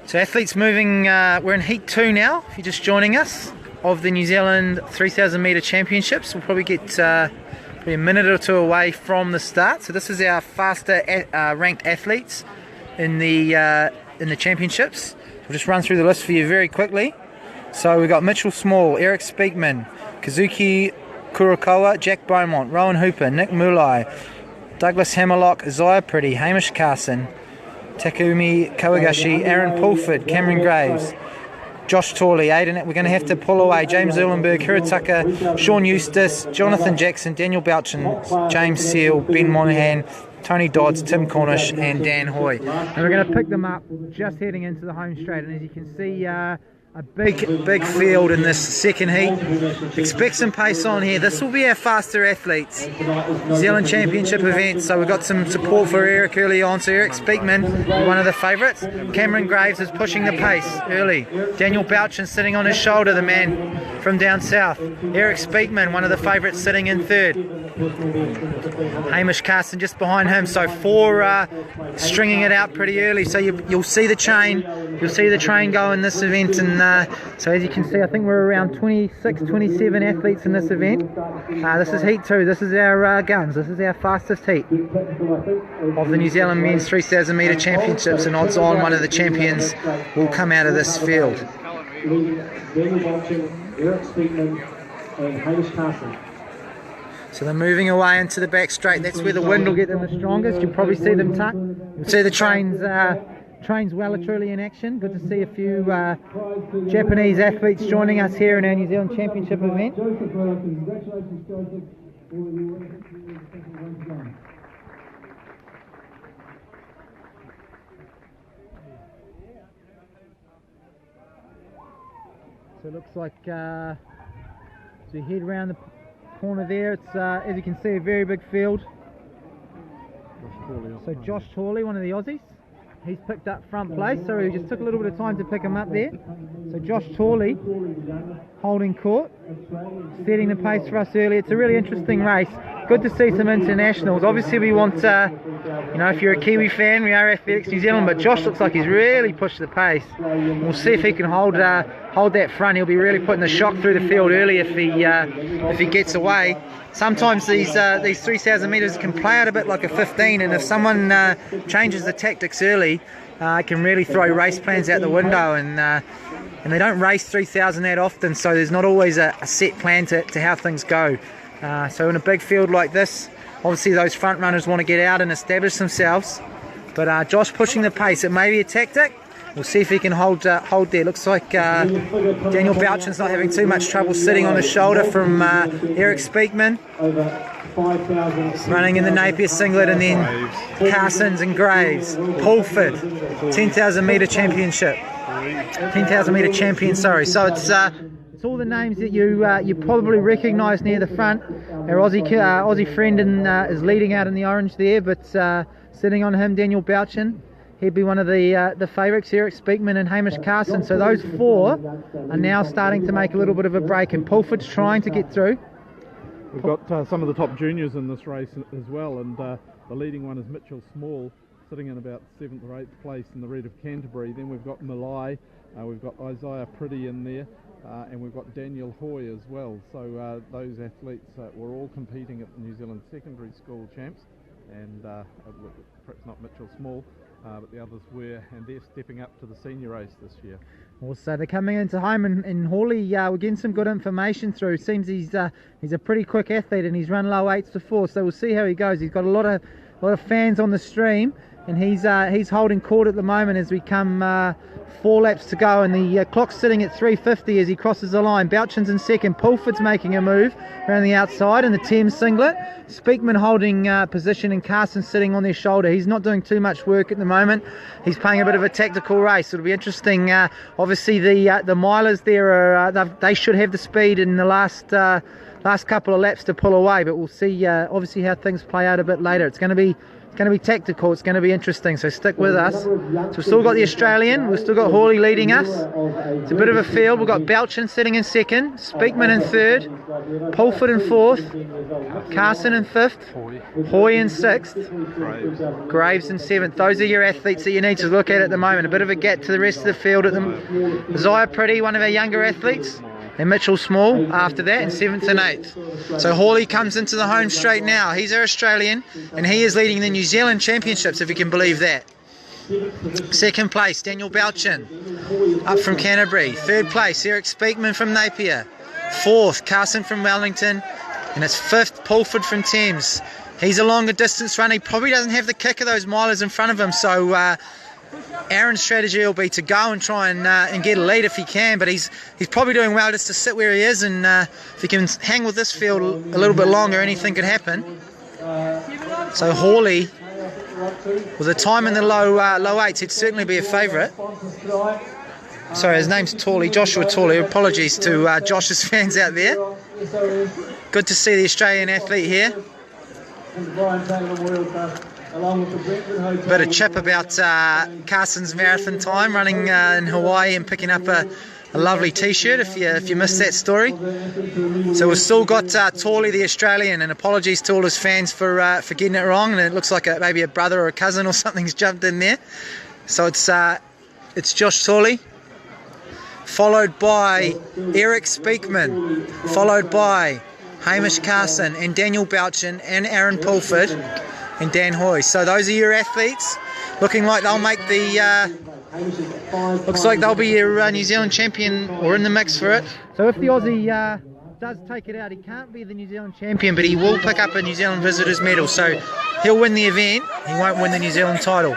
So athletes moving, we're in Heat 2 now, if you're just joining us, of the New Zealand 3000m championships. We'll probably get probably a minute or two away from the start. So this is our faster ranked athletes in the championships. We'll just run through the list for you very quickly. So we've got Mitchell Small, Eric Speakman, Kazuki Kurokawa, Jack Beaumont, Rowan Hooper, Nick Mulai, Douglas Hammerlock, Isaiah Pretty, Hamish Carson, Takumi Kawagashi, Aaron Pulford, Cameron Graves, Josh Torley, Aidan, we're going to have to pull away, James Erlenberg, Hirataka, Sean Eustace, Jonathan Jackson, Daniel Bouchin, James Seal, Ben Monahan, Tony Dodds, Tim Cornish and Dan Hoy. And we're going to pick them up just heading into the home straight, and as you can see, a big field in this second heat. Expect some pace on here. This will be our faster athletes. New Zealand Championship event, so we've got some support for Eric early on. So Eric Speakman, one of the favourites. Cameron Graves is pushing the pace early. Daniel Bouchin sitting on his shoulder, the man from down south. Eric Speakman, one of the favourites, sitting in third. Hamish Carson just behind him. So four stringing it out pretty early. So you'll see the chain. You'll see the train go in this event, and so as you can see, I think we're around 26, 27 athletes in this event. This is Heat 2, this is our guns, this is our fastest heat of the New Zealand Men's 3000m Championships, and odds on one of the champions will come out of this field. So they're moving away into the back straight, that's where the wind will get them the strongest. You'll probably see them tuck. You'll see the trains well and truly in action. Good to see a few Japanese athletes joining us here in our New Zealand Championship event. So it looks like as we head around the corner there, it's as you can see, a very big field. So Josh Torley, one of the Aussies, he's picked up front place, so we just took a little bit of time to pick him up there. So Josh Torley holding court, setting the pace for us early. It's a really interesting race. Good to see some internationals. Obviously we want, you know, if you're a Kiwi fan, we are Athletics New Zealand, but Josh looks like he's really pushed the pace. We'll see if he can hold that front. He'll be really putting the shock through the field early if he gets away. Sometimes these 3,000 metres can play out a bit like a 15, and if someone changes the tactics early, it can really throw race plans out the window, and they don't race 3,000 that often, so there's not always a set plan to how things go. So in a big field like this, obviously those front runners want to get out and establish themselves, but Josh pushing the pace. It may be a tactic. We'll see if he can hold there. Looks like Daniel Bouchin's not having too much trouble sitting on his shoulder from Eric Speakman. Running in the Napier singlet, and then Carsons and Graves. Pulford, 10,000m championship. 10,000m champion, sorry. So it's all the names that you probably recognise near the front. Our Aussie friend is leading out in the orange there, but sitting on him, Daniel Bouchin. He'd be one of the favourites, Eric Speakman and Hamish Carson. So those four are now starting to make a little bit of a break, and Pulford's trying to get through. We've got some of the top juniors in this race as well, and the leading one is Mitchell Small, sitting in about 7th or 8th place in the red of Canterbury. Then we've got Malai, we've got Isaiah Pretty in there, and we've got Daniel Hoy as well. So those athletes were all competing at the New Zealand Secondary School Champs, and perhaps not Mitchell Small, but the others were, and they're stepping up to the senior race this year. Also, they're coming into home, and Hawley, we're getting some good information through. Seems he's a pretty quick athlete, and he's run low 8s before, so we'll see how he goes. He's got a lot of fans on the stream, and he's holding court at the moment as we come 4 laps to go, and the clock's sitting at 3:50 as he crosses the line. Bouchin's in second, Pulford's making a move around the outside in the Thames singlet. Speakman holding position, and Carson sitting on their shoulder. He's not doing too much work at the moment. He's playing a bit of a tactical race. It'll be interesting. Obviously the milers there they should have the speed in the last couple of laps to pull away, but we'll see obviously how things play out a bit later. It's going to going to be tactical. It's going to be interesting, so stick with us. So we've still got the Australian, we've still got Hawley leading us. It's a bit of a field. We've got Belchin sitting in second, Speakman in third, Pulford in fourth, Carson in fifth, Hoy in sixth, Graves in seventh. Those are your athletes that you need to look at the moment. A bit of a gap to the rest of the field at them. Isaiah Pretty, one of our younger athletes, and Mitchell Small after that in 7th and 8th. So Hawley comes into the home straight now. He's our Australian, and he is leading the New Zealand Championships, if you can believe that. Second place, Daniel Belchin, up from Canterbury. Third place, Eric Speakman from Napier. Fourth, Carson from Wellington. And it's fifth, Pulford from Thames. He's a longer distance runner. He probably doesn't have the kick of those milers in front of him, so Aaron's strategy will be to go and try and get a lead if he can, but he's probably doing well just to sit where he is, and if he can hang with this field a little bit longer, anything could happen. So Hawley, with a time in the low 8s, he'd certainly be a favourite. Sorry, his name's Tawley, Joshua Tawley. Apologies to Josh's fans out there. Good to see the Australian athlete here. Bit of chip about Carson's marathon time, running in Hawaii and picking up a lovely t-shirt if you missed that story. So we've still got Tawley the Australian, and apologies to all his fans for getting it wrong, and it looks like maybe a brother or a cousin or something's jumped in there. So it's Josh Tawley, followed by Eric Speakman, followed by Hamish Carson and Daniel Belchin and Aaron Pulford and Dan Hoy. So those are your athletes, looking like they'll make the looks like they'll be your New Zealand champion or in the mix for it. So if the Aussie does take it out, he can't be the New Zealand champion, but he will pick up a New Zealand visitors medal, so he'll win the event. He won't win the New Zealand title.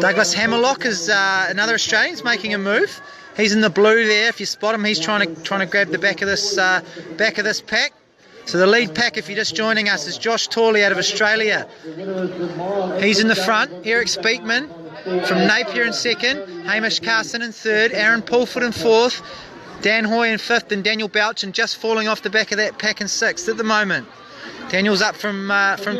Douglas Hammerlock is another Australian. He's making a move. He's in the blue there. If you spot him, he's trying to grab the back of this pack. So the lead pack, if you're just joining us, is Josh Tawley out of Australia. He's in the front. Eric Speakman from Napier in second, Hamish Carson in third, Aaron Pulford in fourth, Dan Hoy in fifth, and Daniel Belchin just falling off the back of that pack in sixth at the moment. Daniel's up from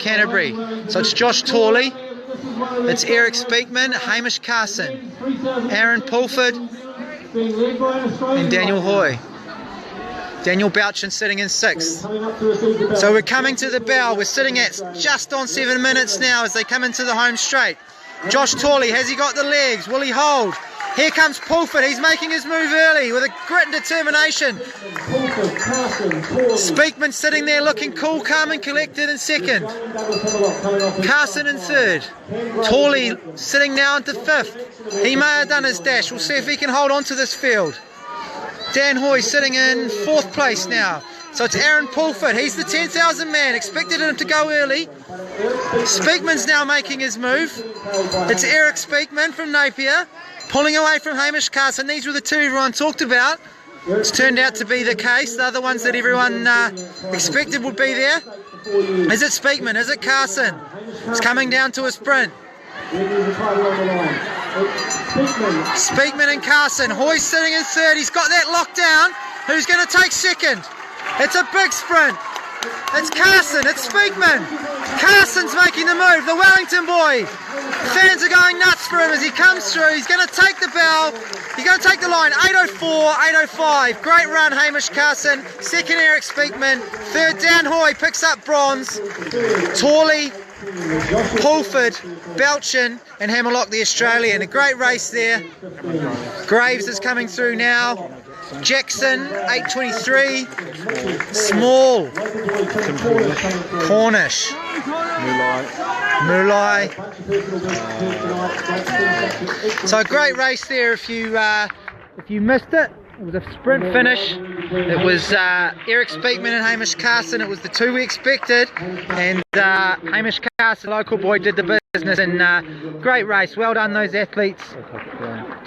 Canterbury. So it's Josh Tawley, it's Eric Speakman, Hamish Carson, Aaron Pulford, and Daniel Hoy. Daniel Belchin sitting in sixth. So we're coming to the bell. We're sitting at just on 7 minutes now as they come into the home straight. Josh Tawley, has he got the legs? Will he hold? Here comes Pulford. He's making his move early with a grit and determination. Speakman sitting there looking cool, calm and collected in second. Carson in third. Tawley sitting now into fifth. He may have done his dash. We'll see if he can hold on to this field. Dan Hoy sitting in fourth place now. So it's Aaron Pulford. He's the 10,000 man. Expected him to go early. Speakman's now making his move. It's Eric Speakman from Napier, pulling away from Hamish Carson. These were the two everyone talked about. It's turned out to be the case. The other ones that everyone expected would be there. Is it Speakman? Is it Carson? It's coming down to a sprint. Speakman and Carson. Hoy's sitting in third. He's got that locked down. Who's going to take second? It's a big sprint. It's Carson. It's Speakman. Carson's making the move. The Wellington boy. Fans are going nuts for him as he comes through. He's going to take the bell. He's going to take the line. 8:04, 8:05. Great run, Hamish Carson. Second, Eric Speakman. Third, Dan Hoy picks up bronze. Tawley, Pulford, Belchin and Hammerlock the Australian. A great race there. Graves is coming through now. Jackson, 8:23. Small, Cornish, Mulai. So a great race there. If you missed it, it was a sprint finish. It was Eric Speakman and Hamish Carson. It was the two we expected, and Hamish Carson, local boy, did the business. And great race. Well done those athletes.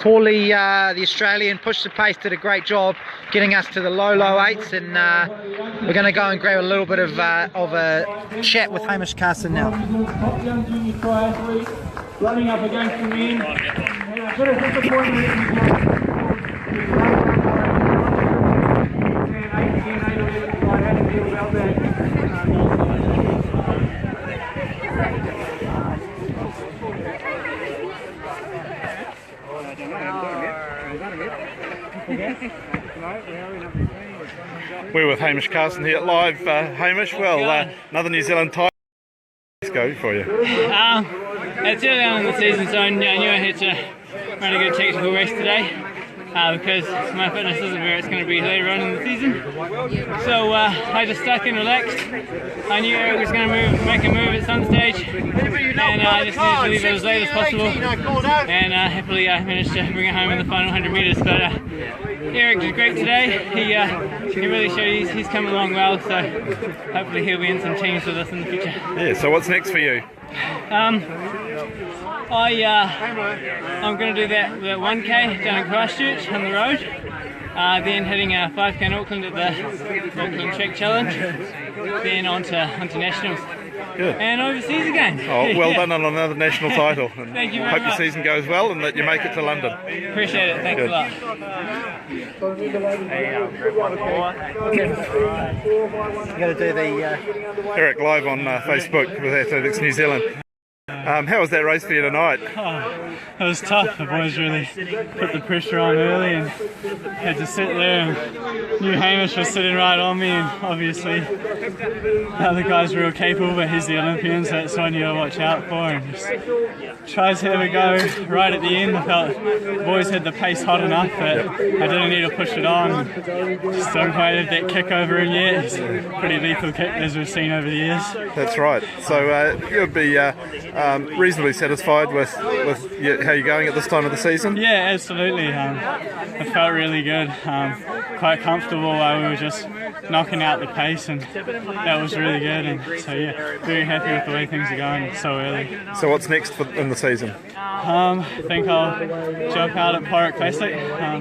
Tawley, the Australian, pushed the pace, did a great job getting us to the low 8s, and we're going to go and grab a little bit of a chat with Hamish Carson now. Top young junior triathlete running up against the men. And a bit of disappointment We're with Hamish Carson here live. Hamish, well, another New Zealand title. Let's go for you. It's early on in the season, so I knew I had to run a good technical race today because my fitness isn't where it's going to be later on in the season. So I just stuck and relaxed. I knew Eric was going to make a move at some stage, and I just needed to leave it as late as possible. And happily I managed to bring it home in the final 100 metres. But Eric did great today. He really showed he's come along well, so hopefully he'll be in some teams with us in the future. Yeah, so what's next for you? I'm going to do that 1K down in Christchurch on the road, then hitting a 5K in Auckland at the Auckland Track Challenge, then on to nationals. Good. And overseas again. Oh, well done on another national title. And thank you very much. Hope your season goes well and that you make it to London. Appreciate it. Thanks Good. a lot. You got to do the. Eric live on Facebook with Athletics New Zealand. How was that race for you tonight? It was tough. The boys really put the pressure on early and had to sit there, and knew Hamish was sitting right on me, and obviously the other guy's real capable, but he's the Olympian, so that's one you gotta watch out for. And just tries to have a go right at the end. I felt the boys had the pace hot enough, but I didn't need to push it on. Just don't quite have that kick over him yet. It's a pretty lethal kick as we've seen over the years. That's right. So you'll be reasonably satisfied with how you're going at this time of the season? Yeah, absolutely. It felt really good. Quite comfortable while we were just knocking out the pace, and that was really good. And so yeah, very happy with the way things are going so early. So what's next in the season? I think I'll jump out at Park Classic,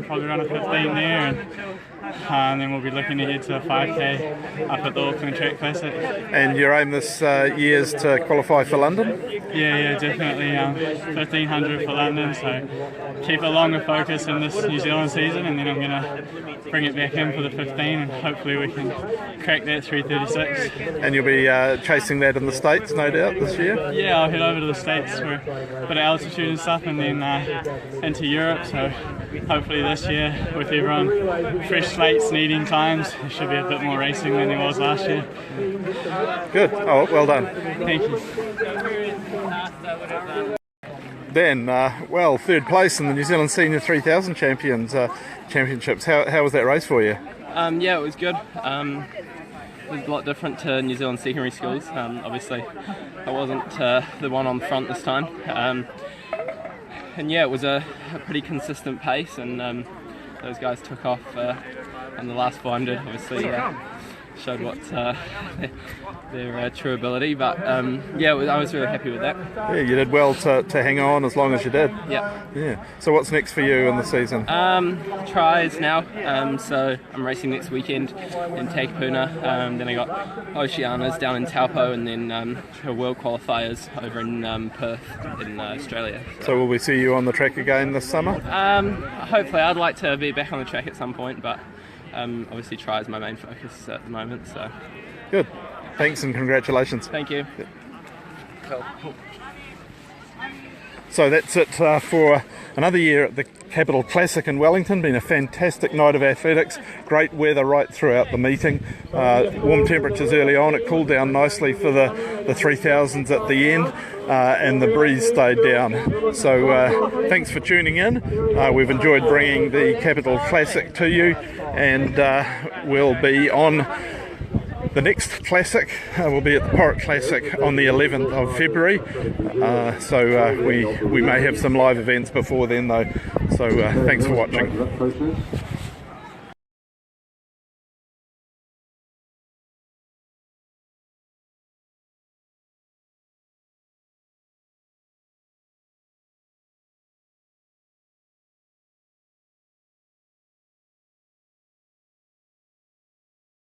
probably run a 15 there, and then we'll be looking ahead to a 5K up at the Auckland Track Classic. And your aim this year is to qualify for London? Yeah, definitely. 1500 for London, so keep a longer focus in this New Zealand season, and then I'm going to bring it back in for the 15, and hopefully we can crack that 3:36. And you'll be chasing that in the States, no doubt, this year? Yeah, I'll head over to the States for a bit of altitude and stuff, and then into Europe, so hopefully this year, with everyone fresh slates needing times, there should be a bit more racing than there was last year. Good. Oh, well done. Thank you. Then, well, third place in the New Zealand Senior 3000 Championships. How was that race for you? Yeah, it was good. It was a lot different to New Zealand secondary schools. Obviously, I wasn't the one on the front this time. And yeah, it was a pretty consistent pace, and those guys took off on the last 400. Obviously, showed what's their true ability, but yeah, I was really happy with that. Yeah, you did well to hang on as long as you did. Yeah. So what's next for you in the season? Tries now. So I'm racing next weekend in Takapuna. Then I got Oceanas down in Taupo, and then World Qualifiers over in Perth in Australia. So will we see you on the track again this summer? Hopefully, I'd like to be back on the track at some point, but obviously try is my main focus at the moment. So good. Thanks and congratulations. Thank you. Cool. So that's it for another year at the Capital Classic in Wellington. Been a fantastic night of athletics. Great weather right throughout the meeting. Warm temperatures early on. It cooled down nicely for the 3000s at the end, and the breeze stayed down. So thanks for tuning in. We've enjoyed bringing the Capital Classic to you, and we'll be on the next Classic. Will be at the Park Classic on the 11th of February. So we may have some live events before then though. So thanks for watching.